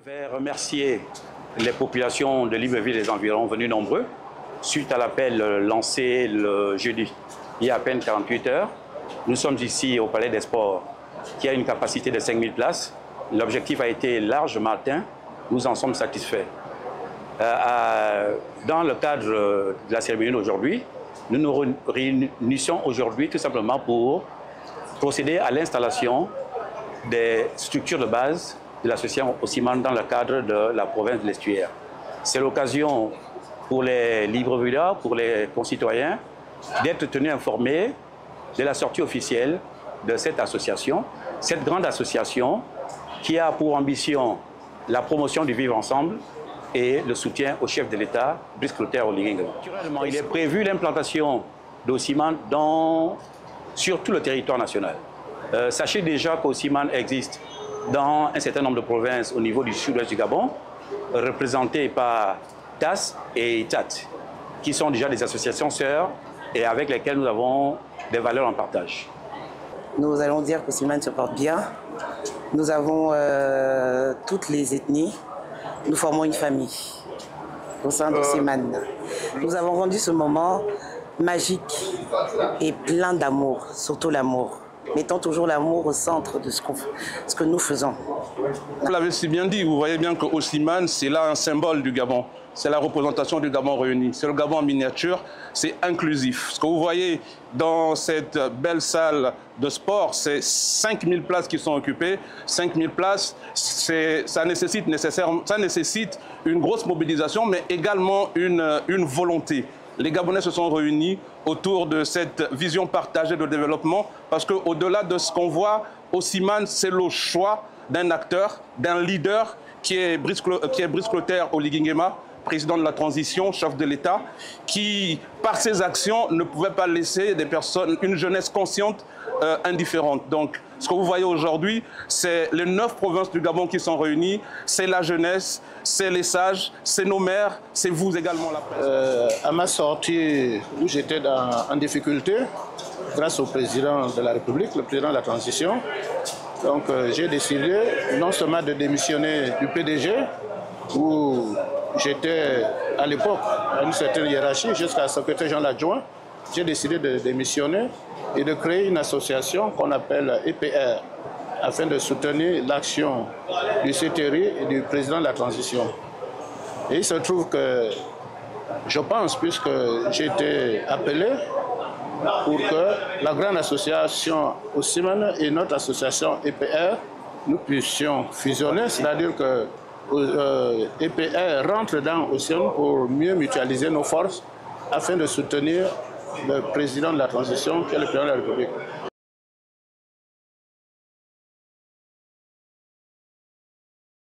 Je vais remercier les populations de Libreville et des environs venus nombreux suite à l'appel lancé le jeudi, il y a à peine 48 heures. Nous sommes ici au Palais des Sports qui a une capacité de 5000 places. L'objectif a été largement atteint. Nous en sommes satisfaits. Dans le cadre de la cérémonie d'aujourd'hui, nous nous réunissons aujourd'hui tout simplement pour procéder à l'installation des structures de base de l'association Osiman dans le cadre de la province de l'Estuaire. C'est l'occasion pour les Librevillois, pour les concitoyens, d'être tenus informés de la sortie officielle de cette association, cette grande association qui a pour ambition la promotion du vivre ensemble et le soutien au chef de l'État, Brice Clotaire Oligui. Naturellement, il est prévu l'implantation d'Osiman sur tout le territoire national. Sachez déjà qu'Osiman existe dans un certain nombre de provinces au niveau du sud-ouest du Gabon, représentées par TAS et ITAT, qui sont déjà des associations sœurs et avec lesquelles nous avons des valeurs en partage. Nous allons dire qu'Osiman se porte bien. Nous avons toutes les ethnies. Nous formons une famille au sein d'Osiman. Nous avons rendu ce moment magique et plein d'amour, surtout l'amour. Mettons toujours l'amour au centre de ce que nous faisons. Vous l'avez si bien dit, vous voyez bien que Osiman, c'est là un symbole du Gabon. C'est la représentation du Gabon réuni. C'est le Gabon en miniature, c'est inclusif. Ce que vous voyez dans cette belle salle de sport, c'est 5000 places qui sont occupées. 5000 places, ça nécessite une grosse mobilisation, mais également une volonté. Les Gabonais se sont réunis autour de cette vision partagée de développement parce qu'au-delà de ce qu'on voit, Osiman, c'est le choix d'un acteur, d'un leader qui est Brice Clotaire Oligui, président de la transition, chef de l'État, qui, par ses actions, ne pouvait pas laisser une jeunesse consciente indifférente. Donc, ce que vous voyez aujourd'hui, c'est les 9 provinces du Gabon qui sont réunies, c'est la jeunesse, c'est les sages, c'est nos maires, c'est vous également la presse. À ma sortie, où j'étais en difficulté, grâce au président de la République, le président de la transition, donc j'ai décidé non seulement de démissionner du PDG, où j'étais à l'époque à une certaine hiérarchie, jusqu'à secrétaire général adjoint, j'ai décidé de démissionner et de créer une association qu'on appelle EPR, afin de soutenir l'action du CTRI et du président de la transition. Et il se trouve que, je pense, puisque j'ai été appelé pour que la grande association Osiman et notre association EPR, nous puissions fusionner, c'est-à-dire que EPR rentre dans Osiman pour mieux mutualiser nos forces afin de soutenir le président de la transition qui est le président de la République.